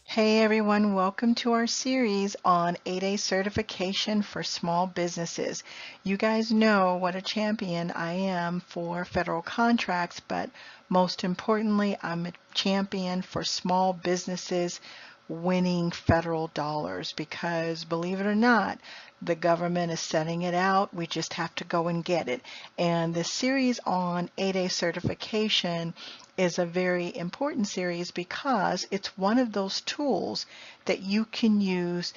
Hey everyone, welcome to our series on 8A certification for small businesses. You guys know what a champion I am for federal contracts, but most importantly, I'm a champion for small businesses winning federal dollars because, believe it or not, the government is setting it out. We just have to go and get it. And the series on 8A certification is a very important series because it's one of those tools that you can use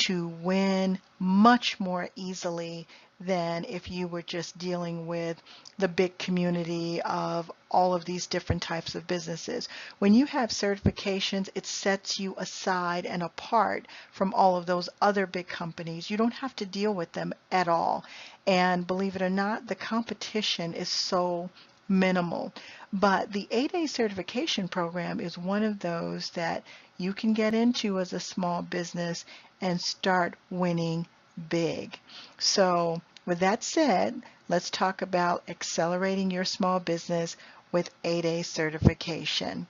to win much more easily than if you were just dealing with the big community of all of these different types of businesses. When you have certifications, it sets you aside and apart from all of those other big companies. You don't have to deal with them at all. And believe it or not, the competition is so minimal. But the 8A certification program is one of those that you can get into as a small business and start winning big. So with that said, let's talk about accelerating your small business with 8A certification.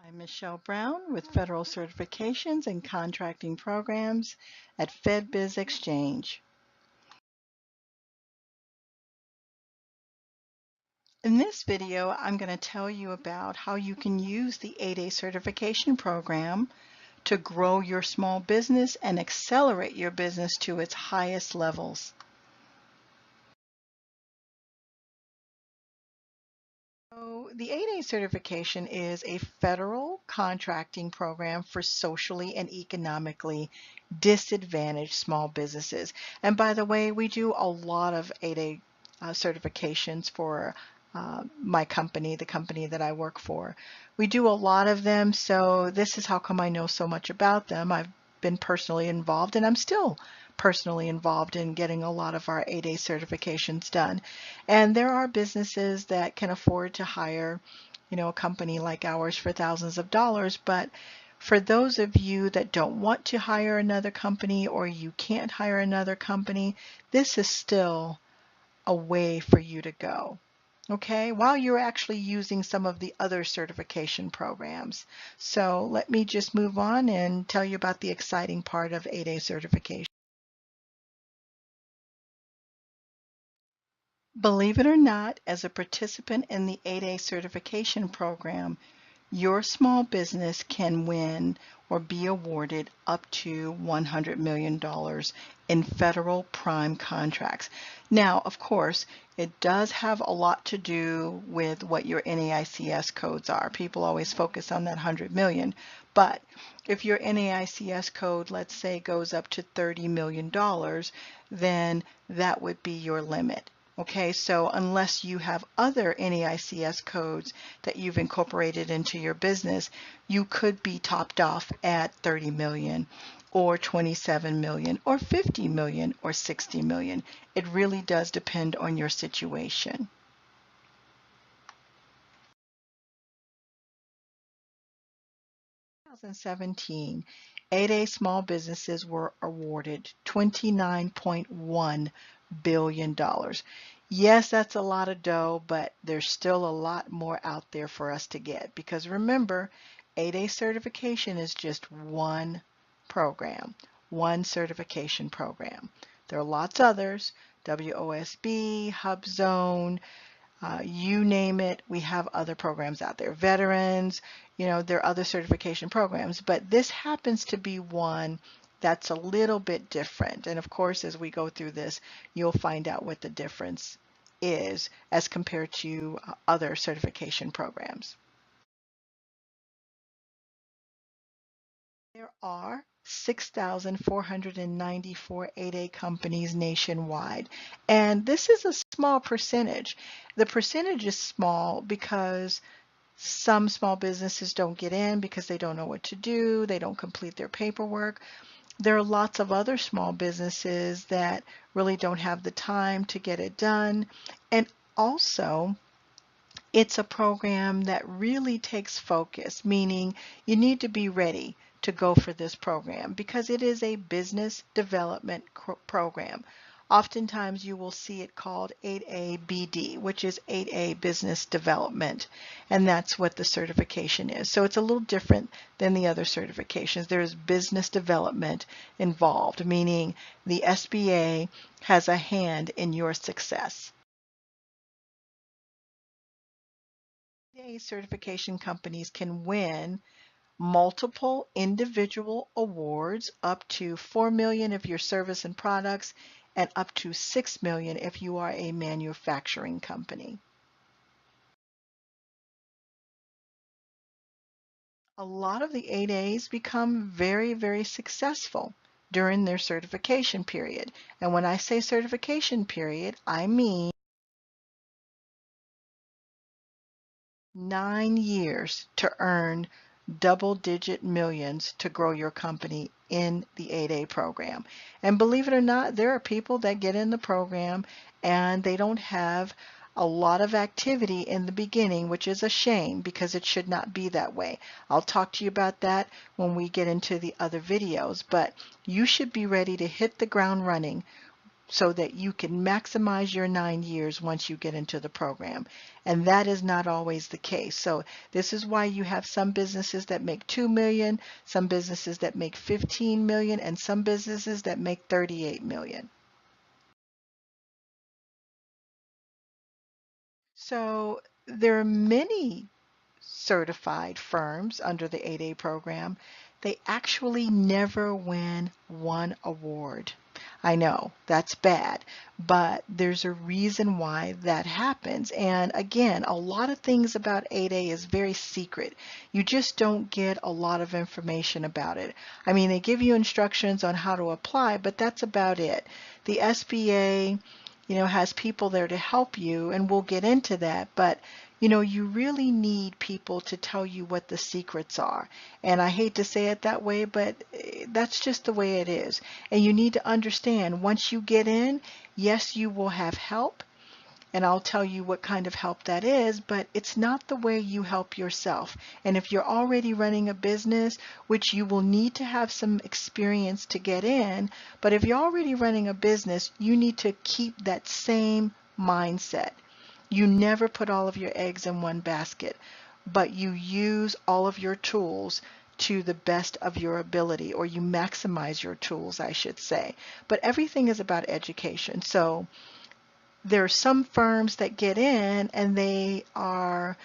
I'm Michelle Brown with Federal Certifications and Contracting Programs at FedBiz Exchange. In this video, I'm going to tell you about how you can use the 8A certification program to grow your small business and accelerate your business to its highest levels. So the 8A certification is a federal contracting program for socially and economically disadvantaged small businesses. And by the way, we do a lot of 8A certifications for my company, the company that I work for. We do a lot of them, so this is how come I know so much about them. I've been personally involved, and I'm still personally involved in getting a lot of our 8A certifications done. And there are businesses that can afford to hire, a company like ours for thousands of dollars, but for those of you that don't want to hire another company or you can't hire another company, this is still a way for you to go. Okay, while you're actually using some of the other certification programs. So let me just move on and tell you about the exciting part of 8A certification. Believe it or not, as a participant in the 8A certification program, your small business can win or be awarded up to $100 million in federal prime contracts. Now, of course, it does have a lot to do with what your NAICS codes are. People always focus on that 100 million, but if your NAICS code, let's say, goes up to $30 million, then that would be your limit. Okay, so unless you have other NAICS codes that you've incorporated into your business, you could be topped off at 30 million or 27 million or 50 million or 60 million. It really does depend on your situation. In 2017, 8A small businesses were awarded $29.1 billion. Yes, that's a lot of dough, but there's still a lot more out there for us to get because remember, 8A certification is just one program, one certification program. There are lots others, WOSB, HubZone, you name it, we have other programs out there. Veterans, there are other certification programs, but this happens to be one that's a little bit different. And of course, as we go through this, you'll find out what the difference is as compared to other certification programs. There are 6,494 8A companies nationwide, and this is a small percentage. The percentage is small because some small businesses don't get in because they don't know what to do, they don't complete their paperwork. There are lots of other small businesses that really don't have the time to get it done, and also it's a program that really takes focus, meaning you need to be ready to go for this program because it is a business development program. Oftentimes you will see it called 8A BD, which is 8A Business Development, and that's what the certification is. So it's a little different than the other certifications. There's business development involved, meaning the SBA has a hand in your success. 8A certification companies can win multiple individual awards up to 4 million if you're service and products and up to 6 million if you are a manufacturing company. A lot of the 8As become very, very successful during their certification period. And when I say certification period, I mean 9 years to earn double-digit millions to grow your company in the 8A program. And believe it or not, there are people that get in the program and they don't have a lot of activity in the beginning, which is a shame because it should not be that way. I'll talk to you about that when we get into the other videos, but you should be ready to hit the ground running so that you can maximize your 9 years once you get into the program. And that is not always the case. So this is why you have some businesses that make 2 million, some businesses that make 15 million, and some businesses that make 38 million. So there are many certified firms under the 8A program. They actually never win one award. I know that's bad, but there's a reason why that happens. And again, a lot of things about 8A is very secret. You just don't get a lot of information about it. I mean, they give you instructions on how to apply, but that's about it. The SBA, has people there to help you, and we'll get into that, but you really need people to tell you what the secrets are. And I hate to say it that way, but that's just the way it is. And you need to understand, once you get in, yes, you will have help, and I'll tell you what kind of help that is, but it's not the way you help yourself. And if you're already running a business, which you will need to have some experience to get in, but if you're already running a business, you need to keep that same mindset. You never put all of your eggs in one basket, but you use all of your tools to the best of your ability, or you maximize your tools, I should say. But everything is about education. So there are some firms that get in and they are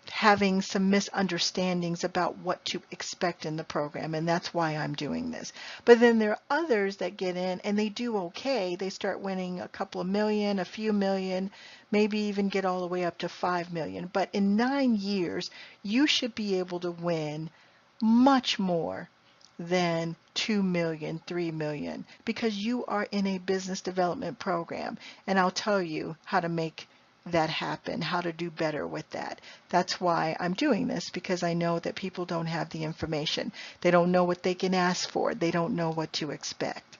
having some misunderstandings about what to expect in the program, and that's why I'm doing this. But then there are others that get in and they do okay. They start winning a couple of million, a few million, maybe even get all the way up to 5 million. But in 9 years, you should be able to win much more than 2 million, 3 million, because you are in a business development program. And I'll tell you how to make that happen, how to do better with that. That's why I'm doing this, because I know that people don't have the information. They don't know what they can ask for. They don't know what to expect.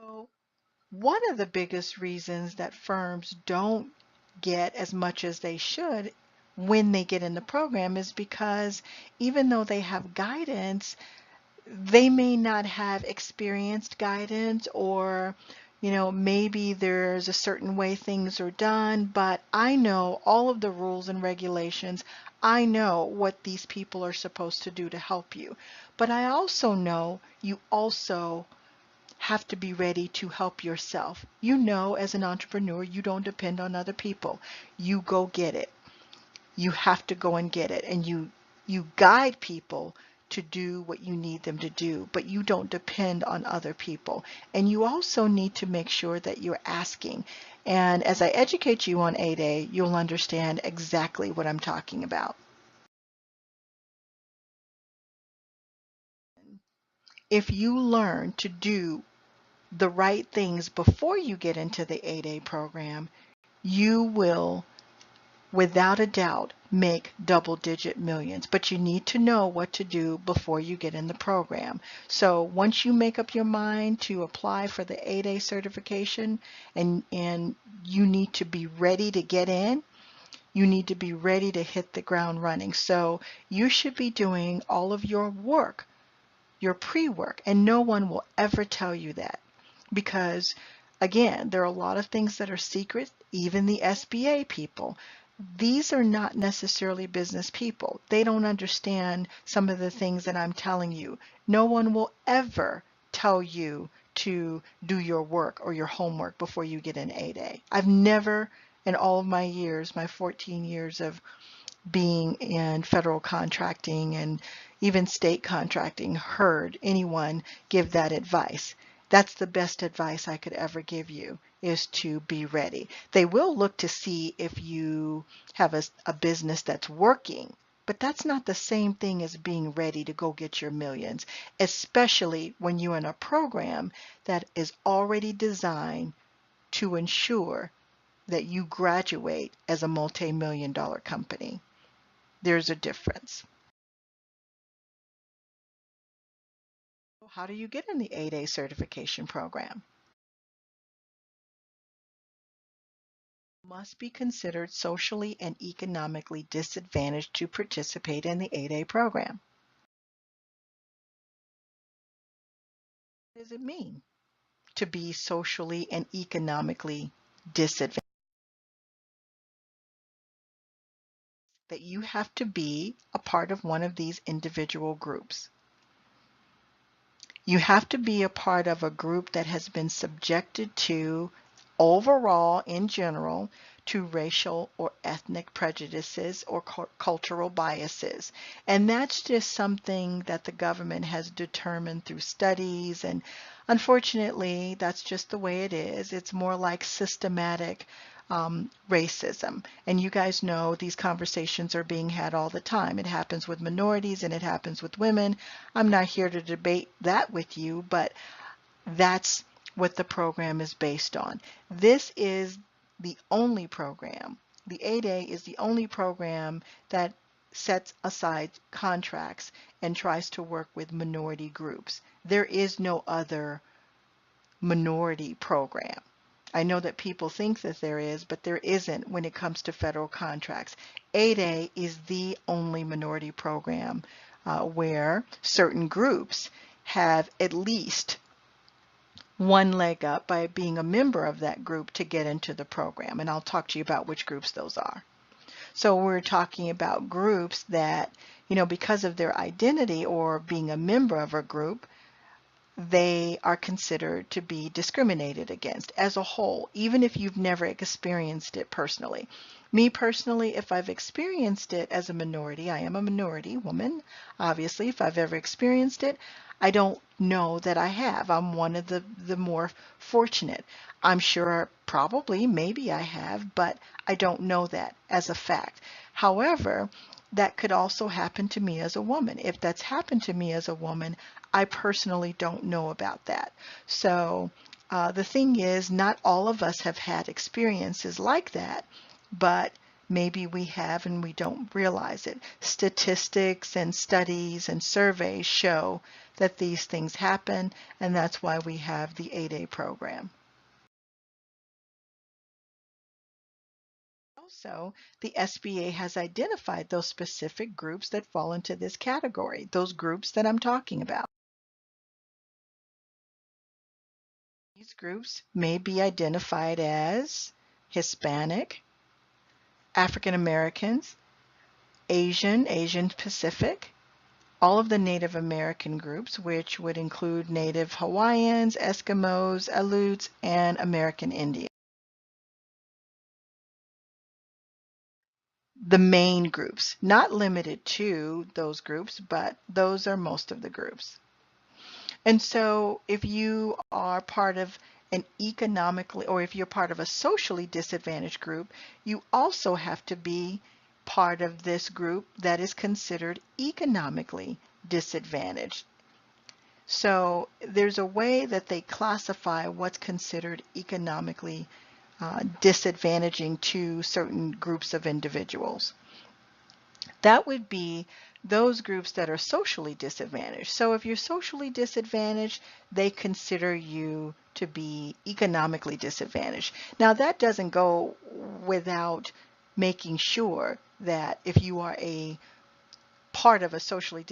So one of the biggest reasons that firms don't get as much as they should when they get in the program is because even though they have guidance, they may not have experienced guidance, or maybe there's a certain way things are done, but I know all of the rules and regulations. I know what these people are supposed to do to help you, but I also know you also have to be ready to help yourself. As an entrepreneur, you don't depend on other people. You go get it. You have to go and get it, and you guide people to do what you need them to do, but you don't depend on other people. And you also need to make sure that you're asking. And as I educate you on 8A, you'll understand exactly what I'm talking about. If you learn to do the right things before you get into the 8A program, you will without a doubt make double-digit millions. But you need to know what to do before you get in the program. So once you make up your mind to apply for the 8A certification, and you need to be ready to get in, You need to be ready to hit the ground running. So you should be doing all of your work, your pre-work, and no one will ever tell you that, because again, there are a lot of things that are secret, even the SBA people. These are not necessarily business people. They don't understand some of the things that I'm telling you. No one will ever tell you to do your work or your homework before you get an 8A. I've never, in all of my years, my 14 years of being in federal contracting and even state contracting, heard anyone give that advice. That's the best advice I could ever give you, is to be ready. They will look to see if you have a business that's working, but that's not the same thing as being ready to go get your millions, especially when you're in a program that is already designed to ensure that you graduate as a multi-million-dollar company. There's a difference. How do you get in the 8A certification program? Must be considered socially and economically disadvantaged to participate in the 8A program. What does it mean to be socially and economically disadvantaged? That you have to be a part of one of these individual groups. You have to be a part of a group that has been subjected to, overall, in general, to racial or ethnic prejudices or cultural biases. And that's just something that the government has determined through studies. And unfortunately, that's just the way it is. It's more like systematic racism. And you guys know these conversations are being had all the time. It happens with minorities and it happens with women. I'm not here to debate that with you, but that's what the program is based on. This is the only program, the 8A is the only program that sets aside contracts and tries to work with minority groups. There is no other minority program. I know that people think that there is, but there isn't when it comes to federal contracts. 8A is the only minority program where certain groups have at least one leg up by being a member of that group to get into the program. And I'll talk to you about which groups those are. So we're talking about groups that, because of their identity or being a member of a group, they are considered to be discriminated against as a whole, even if you've never experienced it personally. Me personally, if I've experienced it as a minority, I am a minority woman, obviously. If I've ever experienced it, I don't know that I have. I'm one of the more fortunate. I'm sure probably, maybe I have, but I don't know that as a fact. However, that could also happen to me as a woman. If that's happened to me as a woman, I personally don't know about that. So the thing is, not all of us have had experiences like that, but maybe we have and we don't realize it. Statistics and studies and surveys show that these things happen, and that's why we have the 8A program. Also, the SBA has identified those specific groups that fall into this category, those groups that I'm talking about. These groups may be identified as Hispanic, African Americans, Asian Pacific, all of the Native American groups, which would include Native Hawaiians, Eskimos, Aleuts, and American Indians. The main groups, not limited to those groups, but those are most of the groups. And so if you are part of an economically, or if you're part of a socially disadvantaged group, you also have to be part of this group that is considered economically disadvantaged. So there's a way that they classify what's considered economically disadvantaging to certain groups of individuals. That would be those groups that are socially disadvantaged. So if you're socially disadvantaged, they consider you to be economically disadvantaged. Now that doesn't go without making sure that if you are a part of a socially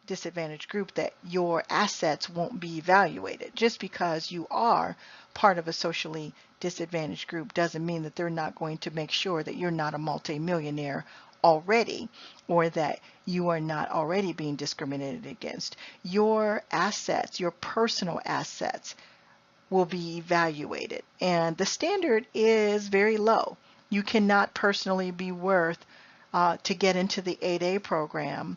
disadvantaged group, that your assets won't be evaluated. Just because you are part of a socially disadvantaged group doesn't mean that they're not going to make sure that you're not a multimillionaire already, or that you are not already being discriminated against. Your assets, your personal assets, will be evaluated, and the standard is very low. You cannot personally be worth, to get into the 8A program,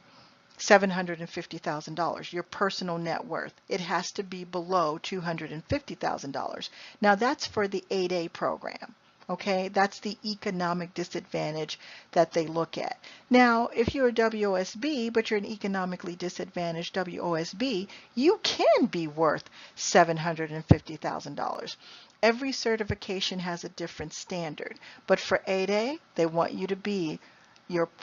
$750,000, your personal net worth. It has to be below $250,000. Now that's for the 8A program. Okay, that's the economic disadvantage that they look at. Now, if you're a WOSB, but you're an economically disadvantaged WOSB, you can be worth $750,000. Every certification has a different standard, but for 8A, they want you to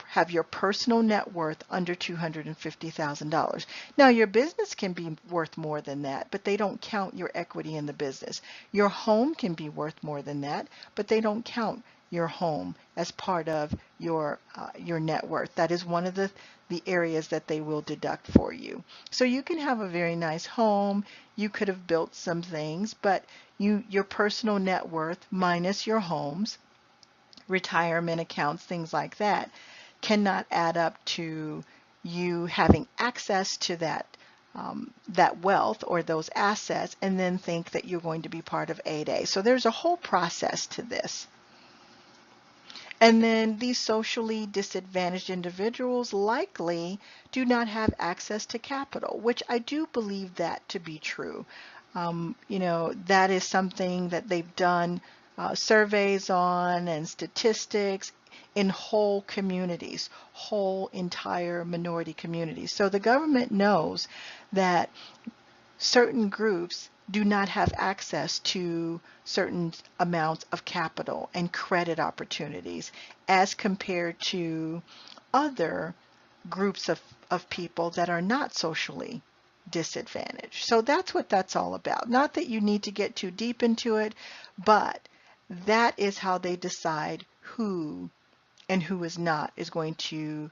have your personal net worth under $250,000. Now, your business can be worth more than that, but they don't count your equity in the business. Your home can be worth more than that, but they don't count your home as part of your net worth. That is one of the areas that they will deduct for you. So you can have a very nice home. You could have built some things, but your personal net worth minus your home's retirement accounts, things like that, cannot add up to you having access to that wealth or those assets and then think that you're going to be part of 8A. So there's a whole process to this. And then these socially disadvantaged individuals likely do not have access to capital, which I do believe that to be true. That is something that they've done surveys on and statistics in whole communities, whole entire minority communities. So the government knows that certain groups do not have access to certain amounts of capital and credit opportunities as compared to other groups of people that are not socially disadvantaged. So that's what that's all about. Not that you need to get too deep into it, but that is how they decide who and who is going to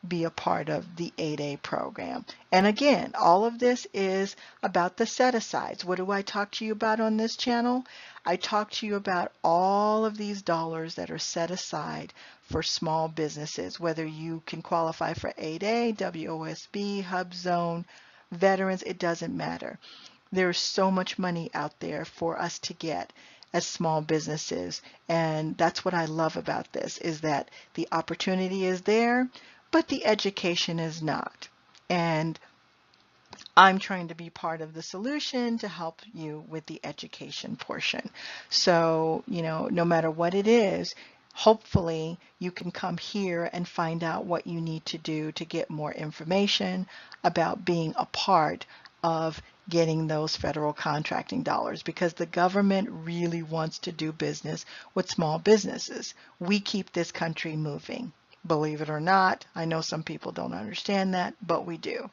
be a part of the 8A program. And again, all of this is about the set-asides. What do I talk to you about on this channel? I talk to you about all of these dollars that are set aside for small businesses, whether you can qualify for 8A, WOSB, Hub Zone, veterans, it doesn't matter. There's so much money out there for us to get as small businesses, and that's what I love about this, is that the opportunity is there, but the education is not. And I'm trying to be part of the solution to help you with the education portion. So, no matter what it is, hopefully you can come here and find out what you need to do to get more information about being a part of getting those federal contracting dollars, because the government really wants to do business with small businesses. We keep this country moving. Believe it or not, I know some people don't understand that, but we do.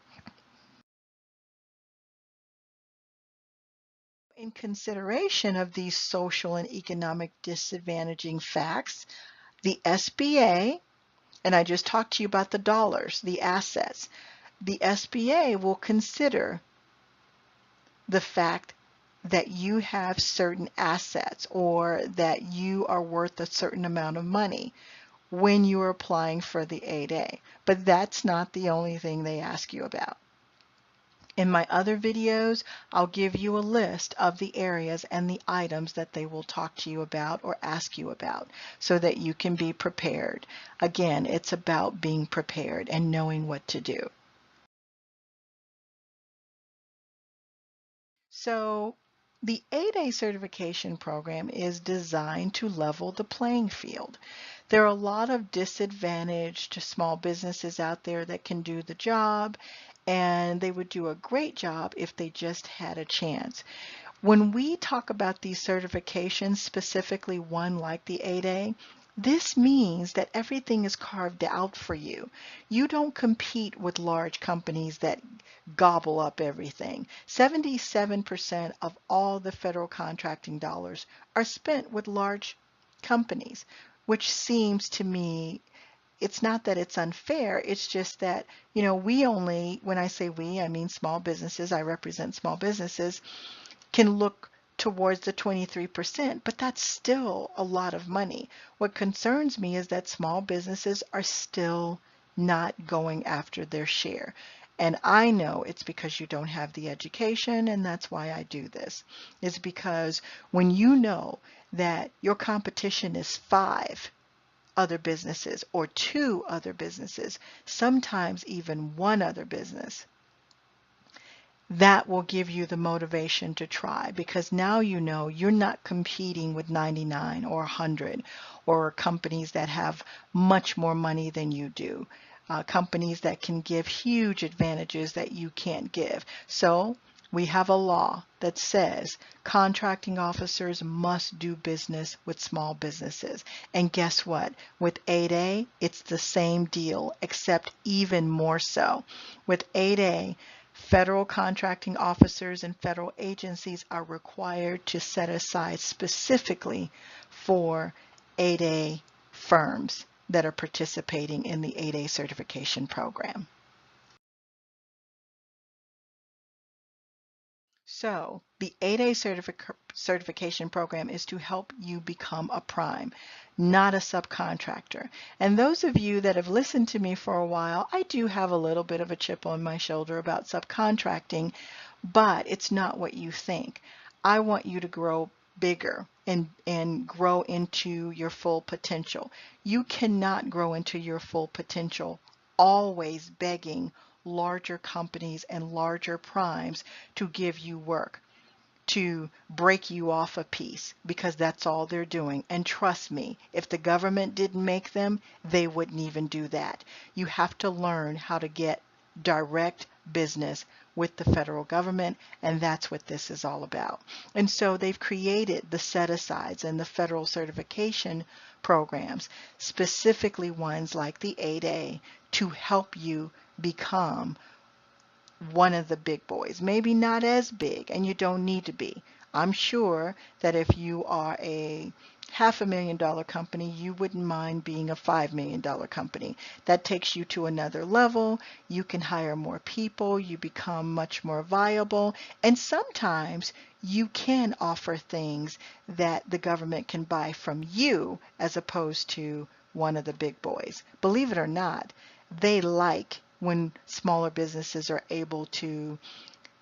In consideration of these social and economic disadvantaging facts, the SBA, and I just talked to you about the dollars, the assets, the SBA will consider the fact that you have certain assets or that you are worth a certain amount of money when you are applying for the 8A. But that's not the only thing they ask you about. In my other videos, I'll give you a list of the areas and the items that they will talk to you about or ask you about so that you can be prepared. Again, it's about being prepared and knowing what to do. So the 8A certification program is designed to level the playing field. There are a lot of disadvantaged small businesses out there that can do the job, and they would do a great job if they just had a chance. When we talk about these certifications, specifically one like the 8A, this means that everything is carved out for you. You don't compete with large companies that gobble up everything. 77% of all the federal contracting dollars are spent with large companies. which seems to me, it's not that it's unfair, it's just that, we only, when I say we, I mean small businesses, I represent small businesses, can look towards the 23%, but that's still a lot of money. What concerns me is that small businesses are still not going after their share. And I know it's because you don't have the education, and that's why I do this. It's because when you know that your competition is 5 other businesses or 2 other businesses, sometimes even 1 other business, that will give you the motivation to try, because now you know you're not competing with 99 or 100 or companies that have much more money than you do, companies that can give huge advantages that you can't give. So we have a law that says contracting officers must do business with small businesses. And guess what? With 8A, it's the same deal, except even more so. With 8A, federal contracting officers and federal agencies are required to set aside specifically for 8A firms that are participating in the 8A certification program. So the 8A certification program is to help you become a prime, not a subcontractor. And those of you that have listened to me for a while, I do have a little bit of a chip on my shoulder about subcontracting, but it's not what you think. I want you to grow bigger and grow into your full potential. You cannot grow into your full potential always begging larger companies and larger primes to give you work, to break you off a piece, because that's all they're doing. And trust me, if the government didn't make them, they wouldn't even do that. You have to learn how to get direct business with the federal government, and that's what this is all about. And so they've created the set-asides and the federal certification programs, specifically ones like the 8A, to help you become one of the big boys. Maybe not as big, and you don't need to be. I'm sure that if you are a $500,000 company, you wouldn't mind being a $5 million company. That takes you to another level. You can hire more people. You become much more viable. And sometimes you can offer things that the government can buy from you as opposed to one of the big boys. Believe it or not, they like when smaller businesses are able to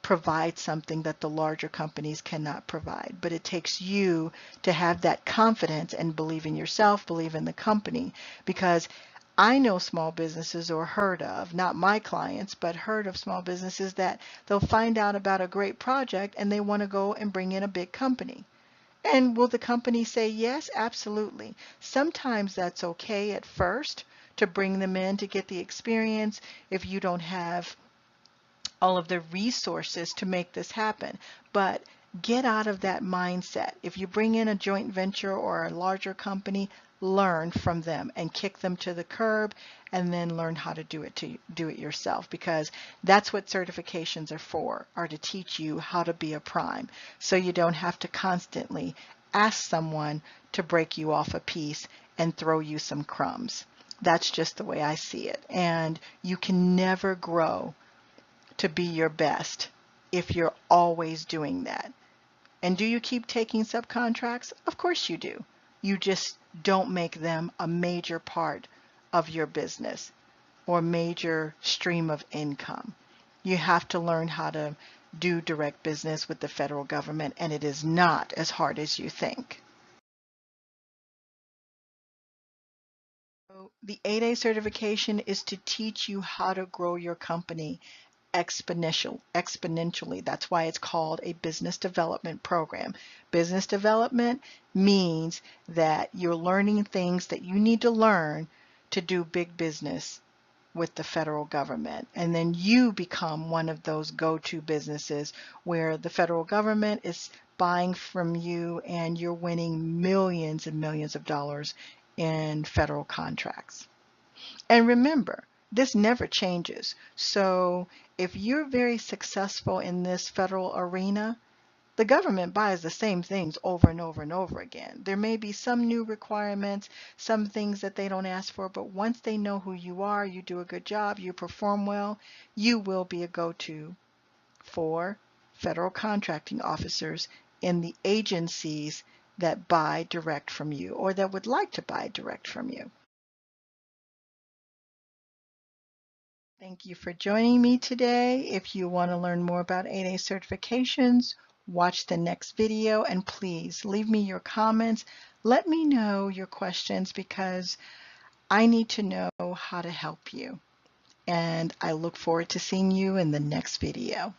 provide something that the larger companies cannot provide. But it takes you to have that confidence and believe in yourself, believe in the company, because I know small businesses, or heard of, not my clients, but heard of small businesses that they'll find out about a great project and they want to go and bring in a big company. And will the company say yes? Absolutely. Sometimes that's okay at first to bring them in to get the experience if you don't have all of the resources to make this happen. But get out of that mindset. If you bring in a joint venture or a larger company, learn from them and kick them to the curb, and then learn how to do it yourself, because that's what certifications are to teach you how to be a prime, so you don't have to constantly ask someone to break you off a piece and throw you some crumbs. That's just the way I see it. And you can never grow to be your best if you're always doing that. And do you keep taking subcontracts? Of course you do. You just don't make them a major part of your business or major stream of income. You have to learn how to do direct business with the federal government, and it is not as hard as you think. So the 8A certification is to teach you how to grow your company exponentially. That's why it's called a business development program. Business development means that you're learning things that you need to learn to do big business with the federal government. And then you become one of those go-to businesses where the federal government is buying from you and you're winning millions and millions of dollars in federal contracts. And remember, this never changes. So if you're very successful in this federal arena, The government buys the same things over and over and over again. There may be some new requirements, some things that they don't ask for, but once they know who you are, you do a good job, you perform well, you will be a go-to for federal contracting officers in the agencies that buy direct from you or that would like to buy direct from you. Thank you for joining me today. If you want to learn more about 8A certifications, watch the next video, and please leave me your comments. Let me know your questions because I need to know how to help you. And I look forward to seeing you in the next video.